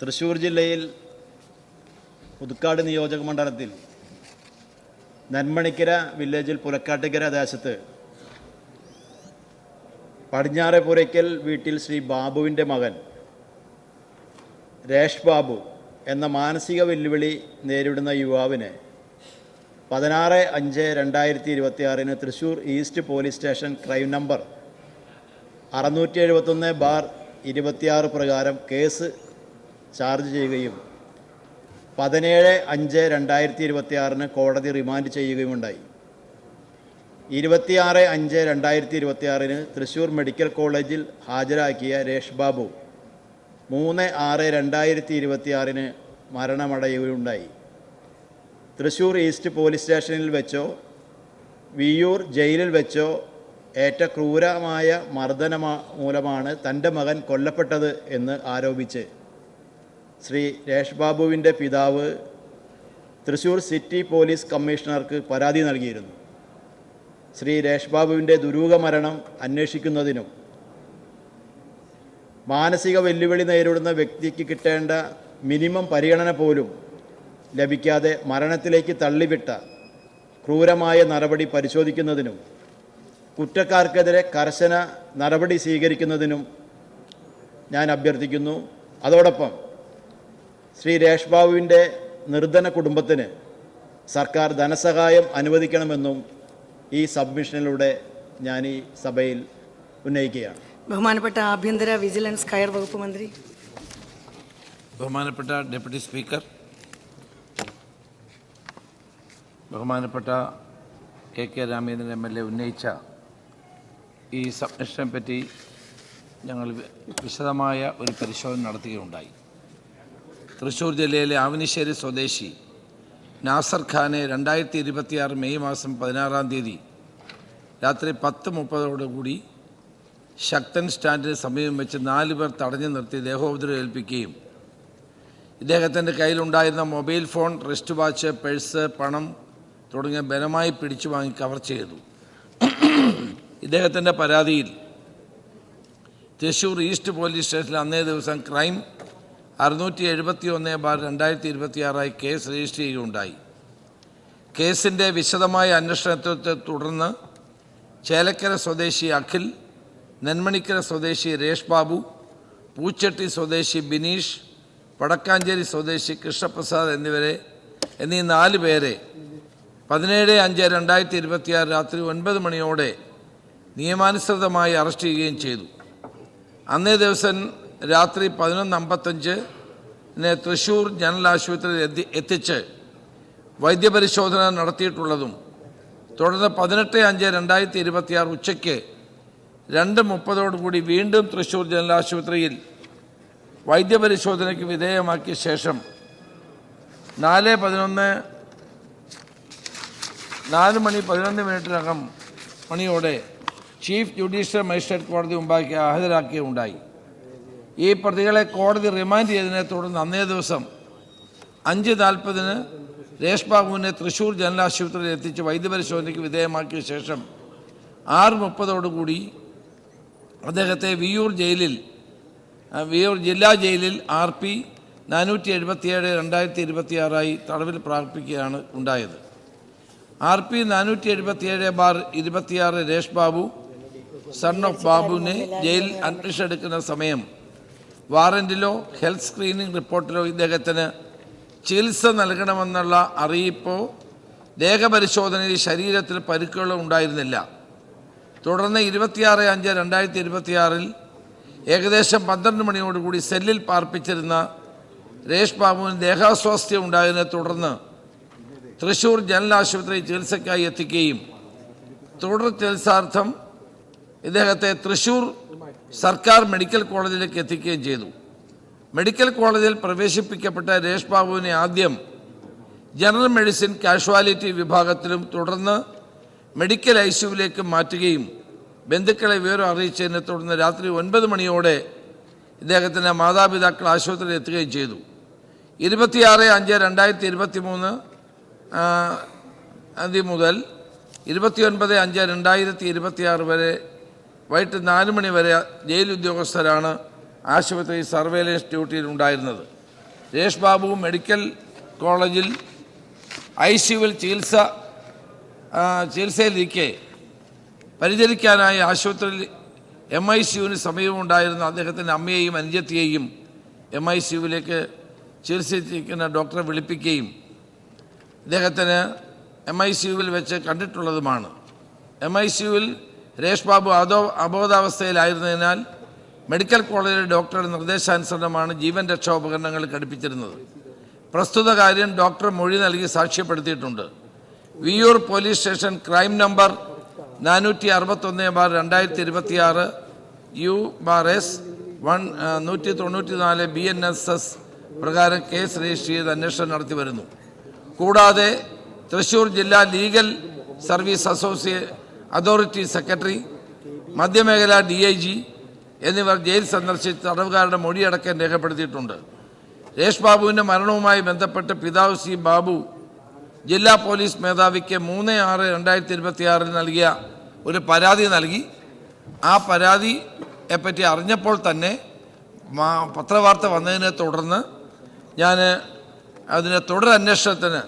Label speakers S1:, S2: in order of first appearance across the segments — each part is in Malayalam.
S1: തൃശ്ശൂർ ജില്ലയിൽ പുതുക്കാട് നിയോജക മണ്ഡലത്തിൽ നന്മണിക്കര വില്ലേജിൽ പുലക്കാട്ടുകര ദേശത്ത് പടിഞ്ഞാറേപ്പുരയ്ക്കൽ വീട്ടിൽ ശ്രീ ബാബുവിൻ്റെ മകൻ രേഷ് ബാബു എന്ന മാനസിക വെല്ലുവിളി നേരിടുന്ന യുവാവിനെ 16/5/2026 Thrissur east police station crime number 671/26 പ്രകാരം കേസ് ചാർജ് ചെയ്യുകയും 17/5/2026 കോടതി റിമാൻഡ് ചെയ്യുകയുമുണ്ടായി. 26/5/2026 തൃശ്ശൂർ മെഡിക്കൽ കോളേജിൽ ഹാജരാക്കിയ രേഷ് ബാബു 3/6/2026 മരണമടയുകയുണ്ടായി. തൃശ്ശൂർ ഈസ്റ്റ് പോലീസ് സ്റ്റേഷനിൽ വെച്ചോ വിയ്യൂർ ജയിലിൽ വെച്ചോ ഏറ്റ ക്രൂരമായ മർദ്ദന മൂലമാണ് തൻ്റെ മകൻ കൊല്ലപ്പെട്ടത് എന്ന് ആരോപിച്ച് ശ്രീ രേഷ് ബാബുവിൻ്റെ പിതാവ് തൃശ്ശൂർ സിറ്റി പോലീസ് കമ്മീഷണർക്ക് പരാതി നൽകിയിരുന്നു. ശ്രീ രേഷ് ബാബുവിൻ്റെ ദുരൂഹ മരണം അന്വേഷിക്കുന്നതിനും മാനസിക വെല്ലുവിളി നേരിടുന്ന വ്യക്തിക്ക് കിട്ടേണ്ട മിനിമം പരിഗണന പോലും ലഭിക്കാതെ മരണത്തിലേക്ക് തള്ളിവിട്ട ക്രൂരമായ നടപടി പരിശോധിക്കുന്നതിനും കുറ്റക്കാർക്കെതിരെ കർശന നടപടി സ്വീകരിക്കുന്നതിനും ഞാൻ അഭ്യർത്ഥിക്കുന്നു. അതോടൊപ്പം ശ്രീ രേഷ് ബാബുവിൻ്റെ നിർധന കുടുംബത്തിന് സർക്കാർ ധനസഹായം അനുവദിക്കണമെന്നും ഈ സബ്മിഷനിലൂടെ ഞാൻ ഈ സഭയിൽ ഉന്നയിക്കുകയാണ്.
S2: ബഹുമാനപ്പെട്ട ആഭ്യന്തര വിജിലൻസ് കയർ വകുപ്പ് മന്ത്രി.
S3: ബഹുമാനപ്പെട്ട ഡെപ്യൂട്ടി സ്പീക്കർ, ബഹുമാനപ്പെട്ട കെ രാമേന്ദ്രൻ MLA ഉന്നയിച്ച ഈ സബ്മിഷനെ പറ്റി ഞങ്ങൾ വിശദമായ ഒരു പരിശോധന നടത്തുകയുണ്ടായി. തൃശ്ശൂർ ജില്ലയിലെ ആവനിശ്ശേരി സ്വദേശി നാസർ ഖാനെ 2026 മെയ് മാസം 16 രാത്രി 10:30 ശക്തൻ സ്റ്റാൻഡിന് സമീപം വെച്ച് 4 പേർ തടഞ്ഞു നിർത്തി ദേഹോപദ്രവം ഏൽപ്പിക്കുകയും ഇദ്ദേഹത്തിൻ്റെ കയ്യിലുണ്ടായിരുന്ന mobile phone, wrist watch, purse, പണം തുടങ്ങിയ ബലമായി പിടിച്ചു വാങ്ങി കവർ ചെയ്തു. ഇദ്ദേഹത്തിൻ്റെ പരാതിയിൽ തൃശ്ശൂർ ഈസ്റ്റ് പോലീസ് സ്റ്റേഷനിൽ അന്നേ ദിവസം ക്രൈം 671/2026 കേസ് രജിസ്റ്റർ ചെയ്യുകയുണ്ടായി. കേസിൻ്റെ വിശദമായ അന്വേഷണത്തെ തുടർന്ന് ചേലക്കര സ്വദേശി അഖിൽ, നെന്മണിക്കര സ്വദേശി രേഷ് ബാബു, പൂച്ചട്ടി സ്വദേശി ബിനീഷ്, വടക്കാഞ്ചേരി സ്വദേശി കൃഷ്ണപ്രസാദ് എന്നീ 4 പേരെ 17/5/2026 രാത്രി 9 മണിയോടെ നിയമാനുസൃതമായി അറസ്റ്റ് ചെയ്യുകയും ചെയ്തു. അന്നേ ദിവസം രാത്രി 11:55 തൃശ്ശൂർ ജനറൽ ആശുപത്രിയിൽ എത്തിച്ച് വൈദ്യപരിശോധന നടത്തിയിട്ടുള്ളതും തുടർന്ന് 18/5/2026 ഉച്ചയ്ക്ക് 2:30 വീണ്ടും തൃശ്ശൂർ ജനറൽ ആശുപത്രിയിൽ വൈദ്യപരിശോധനയ്ക്ക് വിധേയമാക്കിയ ശേഷം 4:11 മണിയോടെ ചീഫ് ജുഡീഷ്യൽ മജിസ്ട്രേറ്റ് കോടതി മുമ്പാകെ ഹാജരാക്കുകയുണ്ടായി. ഈ പ്രതികളെ കോടതി റിമാൻഡ് ചെയ്തതിനെ തുടർന്ന് അന്നേ ദിവസം 5:40 രേഷ് ബാബുവിനെ തൃശ്ശൂർ ജനറൽ ആശുപത്രിയിൽ എത്തിച്ച് വൈദ്യപരിശോധനയ്ക്ക് വിധേയമാക്കിയ ശേഷം 6:30 അദ്ദേഹത്തെ വിയ്യൂർ ജില്ലാ ജയിലിൽ RP 477/2026 തടവിൽ പാർപ്പിക്കുകയാണ് ഉണ്ടായത്. RP 477/26 രേഷ് ബാബു സൺ ഓഫ് ബാബുവിനെ ജയിൽ അഡ്മിഷൻ എടുക്കുന്ന സമയം വാറന്റിലോ ഹെൽത്ത് സ്ക്രീനിംഗ് റിപ്പോർട്ടിലോ ഇദ്ദേഹത്തിന് ചികിത്സ നൽകണമെന്നുള്ള അറിയിപ്പോ ദേഹപരിശോധനയിൽ ശരീരത്തിൽ പരിക്കുകളോ ഉണ്ടായിരുന്നില്ല. തുടർന്ന് 26/5/2026 ഏകദേശം 12 മണിയോടുകൂടി സെല്ലിൽ പാർപ്പിച്ചിരുന്ന രേഷ് ബാബുവിന് ദേഹാസ്വാസ്ഥ്യം ഉണ്ടായതിനെ തുടർന്ന് തൃശ്ശൂർ ജനറൽ ആശുപത്രി ചികിത്സയ്ക്കായി എത്തിക്കുകയും തുടർ ചികിത്സാർത്ഥം ഇദ്ദേഹത്തെ തൃശ്ശൂർ സർക്കാർ മെഡിക്കൽ കോളേജിലേക്ക് എത്തിക്കുകയും ചെയ്തു. മെഡിക്കൽ കോളേജിൽ പ്രവേശിപ്പിക്കപ്പെട്ട രേഷ് ബാബുവിനെ ആദ്യം ജനറൽ മെഡിസിൻ കാഷ്വാലിറ്റി വിഭാഗത്തിലും തുടർന്ന് മെഡിക്കൽ ICUവിലേക്ക് മാറ്റുകയും ബന്ധുക്കളെ വിവരം അറിയിച്ചതിനെ തുടർന്ന് രാത്രി 9 മണിയോടെ ഇദ്ദേഹത്തിൻ്റെ മാതാപിതാക്കൾ ആശുപത്രിയിൽ എത്തുകയും ചെയ്തു. 26/5/2023 മുതൽ 29/5/2026 വരെ വൈകിട്ട് 4 മണി വരെ ജയിൽ ഉദ്യോഗസ്ഥരാണ് ആശുപത്രി സർവൈലൻസ് ഡ്യൂട്ടിയിൽ ഉണ്ടായിരുന്നത്. രേഷ് ബാബു മെഡിക്കൽ കോളേജിൽ ICUവിൽ ചികിത്സയിലിരിക്കെ പരിചരിക്കാനായി ആശുപത്രിയിൽ MICUവിന് സമീപമുണ്ടായിരുന്ന അദ്ദേഹത്തിൻ്റെ അമ്മയെയും അനുജത്തിയെയും MICUവിലേക്ക് ചികിത്സിച്ചിരിക്കുന്ന ഡോക്ടറെ വിളിപ്പിക്കുകയും അദ്ദേഹത്തിന് MICUവിൽ വെച്ച് കണ്ടിട്ടുള്ളതുമാണ്. MICUവിൽ രേഷ് ബാബു അബോധാവസ്ഥയിലായിരുന്നതിനാൽ മെഡിക്കൽ കോളേജിലെ ഡോക്ടറുടെ നിർദ്ദേശാനുസരണമാണ് ജീവൻ രക്ഷാ ഉപകരണങ്ങൾ ഘടിപ്പിച്ചിരുന്നത്. പ്രസ്തുത കാര്യം ഡോക്ടർ മൊഴി നൽകി സാക്ഷ്യപ്പെടുത്തിയിട്ടുണ്ട്. Viyyur police station crime number 461/2026 U/S 194 BNSS പ്രകാരം കേസ് രജിസ്റ്റർ ചെയ്ത് അന്വേഷണം നടത്തി വരുന്നു. കൂടാതെ തൃശൂർ ജില്ലാ ലീഗൽ സർവീസ് അതോറിറ്റി സെക്രട്ടറി, മധ്യമേഖല DIG എന്നിവർ ജയിൽ സന്ദർശിച്ച് തടവുകാരുടെ മൊഴിയടക്കം രേഖപ്പെടുത്തിയിട്ടുണ്ട്. രേഷ് ബാബുവിൻ്റെ മരണവുമായി ബന്ധപ്പെട്ട് പിതാവ് C. ബാബു ജില്ലാ പോലീസ് മേധാവിക്ക് 3/6/2026 നൽകിയ ഒരു പരാതി നൽകി. ആ പരാതിയെപ്പറ്റി അറിഞ്ഞപ്പോൾ തന്നെ പത്രവാർത്ത വന്നതിനെ തുടർന്ന് ഞാൻ അതിന് തുടരന്വേഷണത്തിന്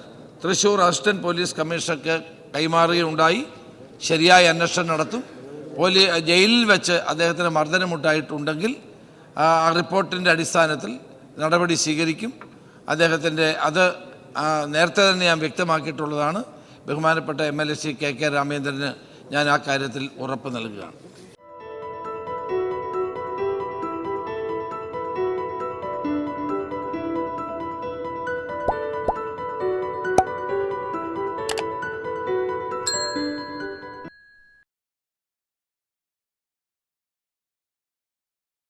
S3: തൃശ്ശൂർ അസിസ്റ്റന്റ് പോലീസ് കമ്മീഷണർക്ക് കൈമാറുകയുണ്ടായി. ശരിയായ അന്വേഷണം നടത്തും. ജയിലിൽ വെച്ച് അദ്ദേഹത്തിന് മർദ്ദനമുണ്ടായിട്ടുണ്ടെങ്കിൽ ആ റിപ്പോർട്ടിൻ്റെ അടിസ്ഥാനത്തിൽ നടപടി സ്വീകരിക്കും. അദ്ദേഹത്തിൻ്റെ അത് നേരത്തെ തന്നെ ഞാൻ വ്യക്തമാക്കിയിട്ടുള്ളതാണ്. ബഹുമാനപ്പെട്ട MLA ശ്രീ KK രാമേന്ദ്രന് ഞാൻ ആ കാര്യത്തിൽ ഉറപ്പ് നൽകുകയാണ്.